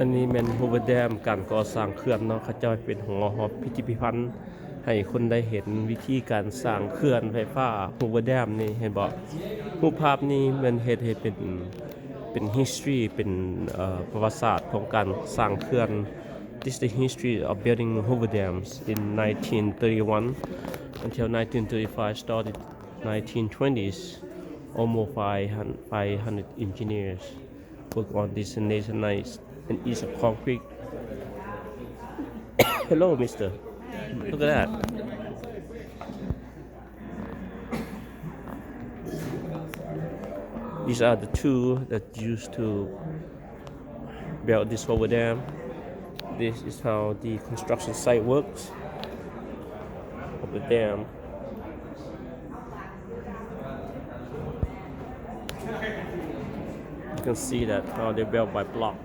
อันนี้แม่น Hoover Dam การก่อสร้างเขื่อนเนาะเขาเจ้าเป็นหอพิพิธภัณฑ์ให้คนได้เห็นวิธีการสร้างเขื่อนไฟฟ้า Hoover Dam นี่เห็นบ่รูปภาพนี้มันเฮ็ดให้เป็น history เป็นประวัติศาสตร์ของการสร้างเขื่อน This is the history of building Hoover dams in 1931 until 1935 started 1920s. Almost 500 engineers work on this nationalized and ease of concrete. Hello, mister. Look at that. These are the tools that used to build this Hoover Dam. This is how the construction site works of the dam. You can see that how they built by blocks.